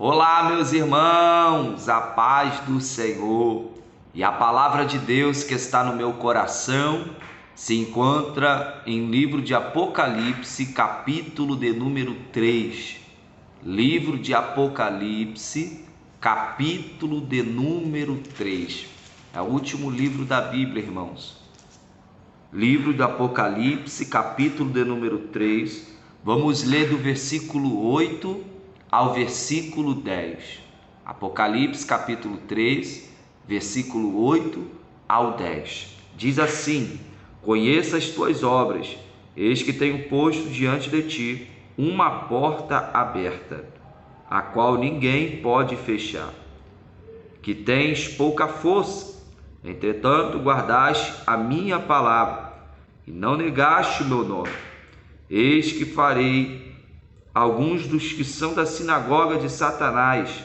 Olá, meus irmãos, a paz do Senhor. E a palavra de Deus que está no meu coração se encontra em livro de Apocalipse, capítulo de número 3. Livro de Apocalipse, capítulo de número 3. É o último livro da Bíblia, irmãos. Livro do Apocalipse, capítulo de número 3. Vamos ler do versículo 8 ao versículo 10. Apocalipse, capítulo 3, versículo 8 ao 10. Diz assim: Conheça as tuas obras, eis que tenho posto diante de ti uma porta aberta, a qual ninguém pode fechar. Que tens pouca força, entretanto guardaste a minha palavra, e não negaste o meu nome. Eis que farei alguns dos que são da sinagoga de Satanás,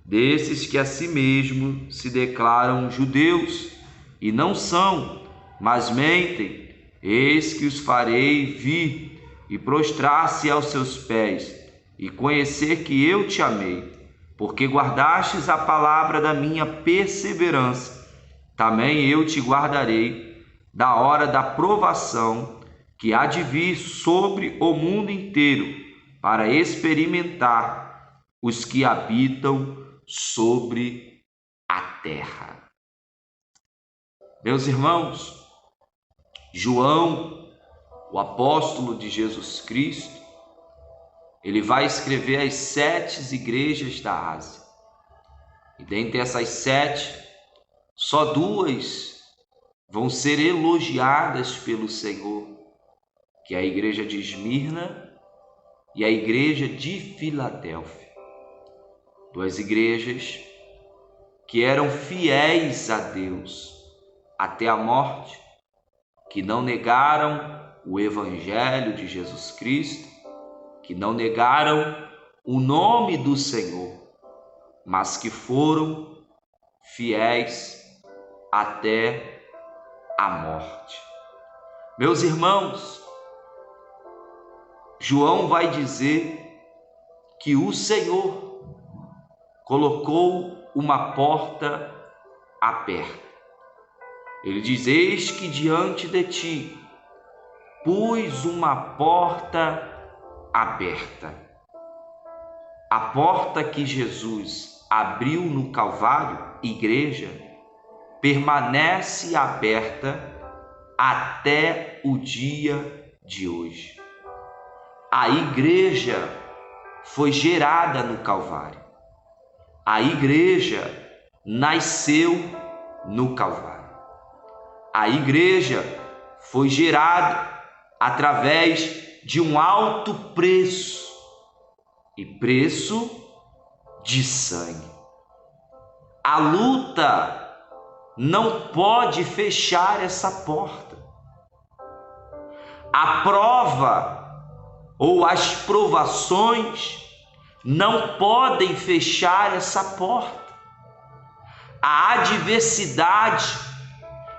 desses que a si mesmo se declaram judeus, e não são, mas mentem, eis que os farei vir e prostrar-se aos seus pés, e conhecer que eu te amei, porque guardastes a palavra da minha perseverança. Também eu te guardarei da hora da provação que há de vir sobre o mundo inteiro, para experimentar os que habitam sobre a terra. Meus irmãos, João, o apóstolo de Jesus Cristo, ele vai escrever as 7 igrejas da Ásia. E dentre essas 7, só 2 vão ser elogiadas pelo Senhor, que é a igreja de Esmirna e a igreja de Filadélfia. 2 igrejas que eram fiéis a Deus até a morte, que não negaram o Evangelho de Jesus Cristo, que não negaram o nome do Senhor, mas que foram fiéis até a morte. Meus irmãos, João vai dizer que o Senhor colocou uma porta aberta. Ele diz: Eis que diante de ti pus uma porta aberta. A porta que Jesus abriu no Calvário, igreja, permanece aberta até o dia de hoje. A igreja foi gerada no Calvário. A igreja nasceu no Calvário. A igreja foi gerada através de um alto preço, e preço de sangue. A luta não pode fechar essa porta. A prova ou as provações não podem fechar essa porta. A adversidade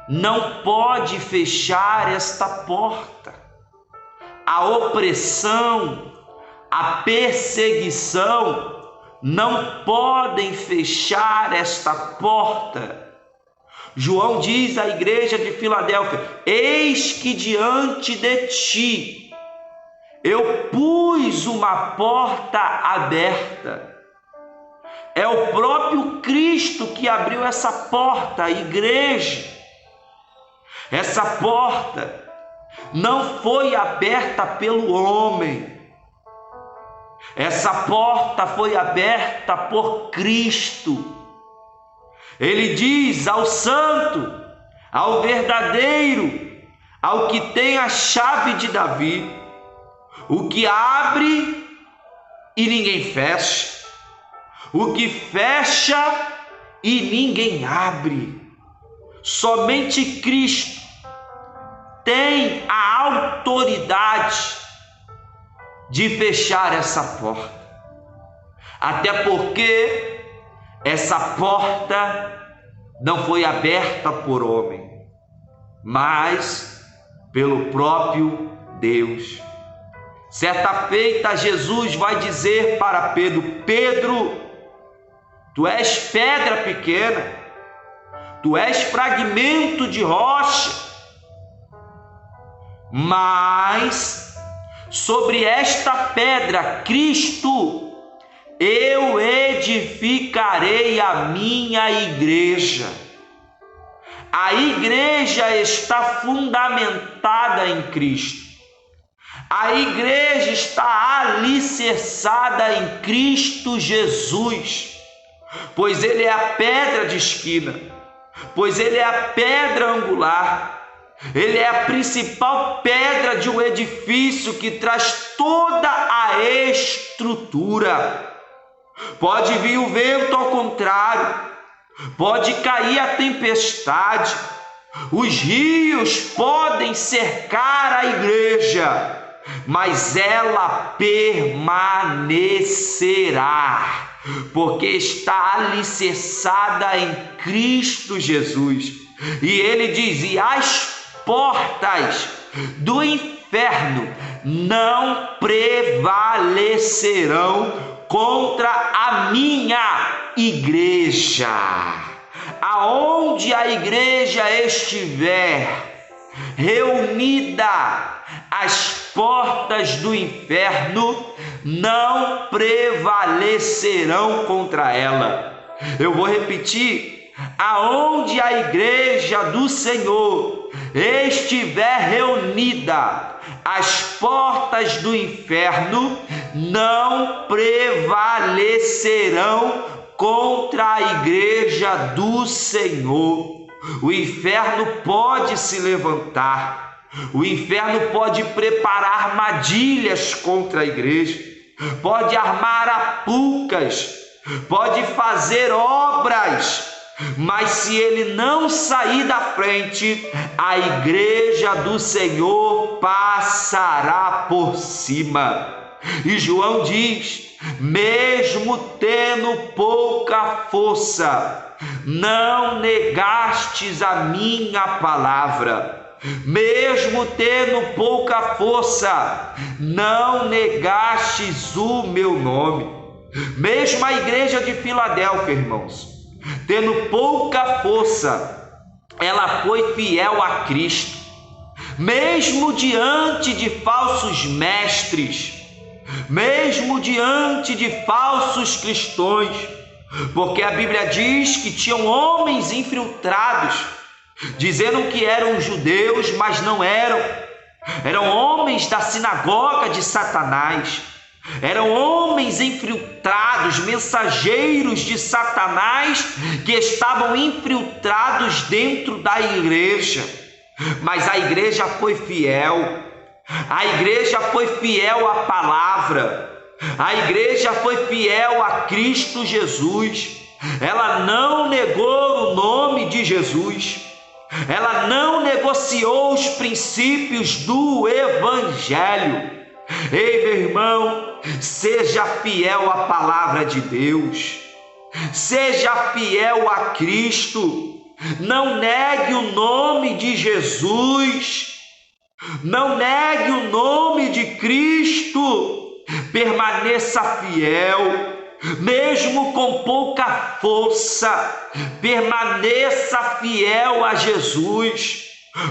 não pode fechar esta porta. A opressão, a perseguição não podem fechar esta porta. João diz à igreja de Filadélfia: Eis que diante de ti eu pus uma porta aberta. É o próprio Cristo que abriu essa porta, a igreja. Essa porta não foi aberta pelo homem. Essa porta foi aberta por Cristo. Ele diz ao santo, ao verdadeiro, ao que tem a chave de Davi: o que abre e ninguém fecha, o que fecha e ninguém abre. Somente Cristo tem a autoridade de fechar essa porta. Até porque essa porta não foi aberta por homem, mas pelo próprio Deus. Certa feita, Jesus vai dizer para Pedro: Pedro, tu és pedra pequena, tu és fragmento de rocha, mas sobre esta pedra, Cristo, eu edificarei a minha igreja. A igreja está fundamentada em Cristo. A igreja está alicerçada em Cristo Jesus, pois Ele é a pedra de esquina, pois Ele é a pedra angular, Ele é a principal pedra de um edifício que traz toda a estrutura. Pode vir o vento ao contrário, pode cair a tempestade, os rios podem cercar a igreja, mas ela permanecerá, porque está alicerçada em Cristo Jesus. E ele diz: e as portas do inferno não prevalecerão contra a minha igreja. Aonde a igreja estiver reunida, as portas do inferno não prevalecerão contra ela. Eu vou repetir: aonde a igreja do Senhor estiver reunida, as portas do inferno não prevalecerão contra a igreja do Senhor. O inferno pode se levantar, o inferno pode preparar armadilhas contra a igreja, pode armar arapucas, pode fazer obras, mas se ele não sair da frente, a igreja do Senhor passará por cima. E João diz: mesmo tendo pouca força, não negastes a minha palavra. Mesmo tendo pouca força, não negastes o meu nome. Mesmo a igreja de Filadélfia, irmãos, tendo pouca força, ela foi fiel a Cristo. Mesmo diante de falsos mestres, mesmo diante de falsos cristãos, porque a Bíblia diz que tinham homens infiltrados, dizendo que eram judeus, mas não eram. Eram homens da sinagoga de Satanás, eram homens infiltrados, mensageiros de Satanás, que estavam infiltrados dentro da igreja. Mas a igreja foi fiel, a igreja foi fiel à palavra, a igreja foi fiel a Cristo Jesus. Ela não negou o nome de Jesus, ela não negociou os princípios do Evangelho. Ei, meu irmão, seja fiel à palavra de Deus, seja fiel a Cristo. Não negue o nome de Jesus, não negue o nome de Cristo. Permaneça fiel, mesmo com pouca força, permaneça fiel a Jesus,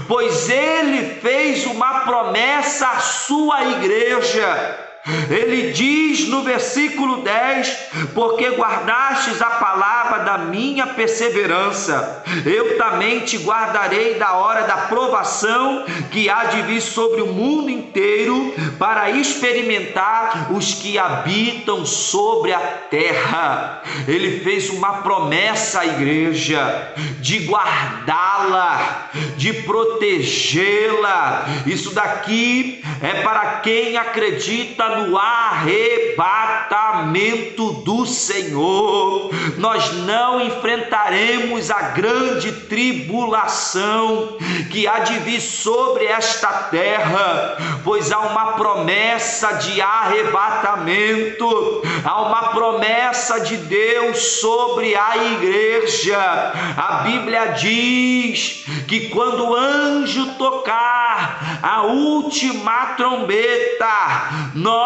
pois Ele fez uma promessa à sua igreja. Ele diz no versículo 10: porque guardastes a palavra da minha perseverança, eu também te guardarei da hora da provação que há de vir sobre o mundo inteiro, para experimentar os que habitam sobre a terra. Ele fez uma promessa à igreja de guardá-la, de protegê-la. Isso daqui é para quem acredita no arrebatamento do Senhor. Nós não enfrentaremos a grande tribulação que há de vir sobre esta terra, pois há uma promessa de arrebatamento, há uma promessa de Deus sobre a igreja. A Bíblia diz que quando o anjo tocar a última trombeta, nós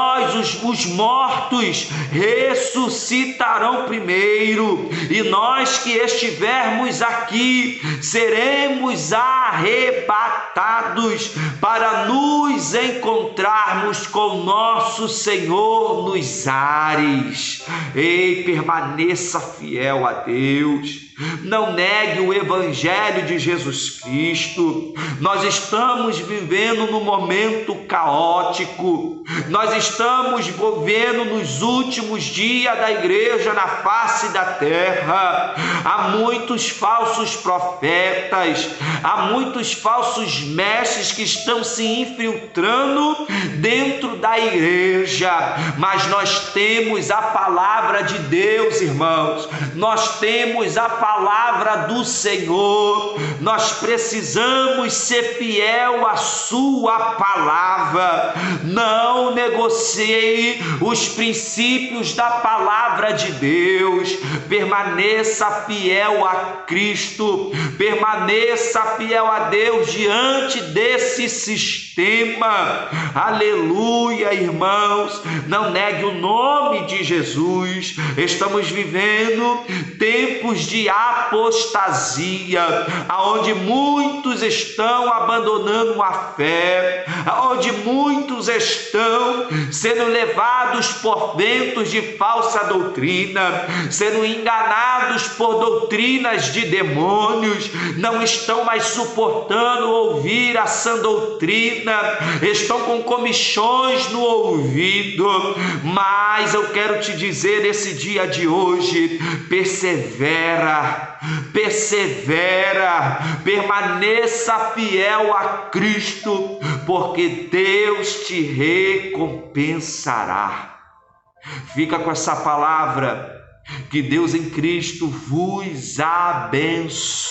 os mortos ressuscitarão primeiro, e nós que estivermos aqui seremos arrebatados para nos encontrarmos com nosso Senhor nos ares. Ei, permaneça fiel a Deus. Não negue o Evangelho de Jesus Cristo. Nós estamos vivendo num momento caótico. Nós estamos vivendo nos últimos dias da igreja na face da terra. Há muitos falsos profetas, há muitos falsos mestres que estão se infiltrando dentro da igreja. Mas nós temos a palavra de Deus, irmãos. Nós temos a palavra do Senhor. Nós precisamos ser fiel à sua palavra. Não negocie os princípios da palavra de Deus. Permaneça fiel a Cristo. Permaneça fiel a Deus diante desse sistema. Aleluia, irmãos. Não negue o nome de Jesus. Estamos vivendo tempos de apostasia, aonde muitos estão abandonando a fé, aonde muitos estão sendo levados por ventos de falsa doutrina, sendo enganados por doutrinas de demônios, não estão mais suportando ouvir a sã doutrina, estão com comichões no ouvido. Mas eu quero te dizer nesse dia de hoje: persevera, permaneça fiel a Cristo, porque Deus te recompensará. Fica com essa palavra, que Deus em Cristo vos abençoe.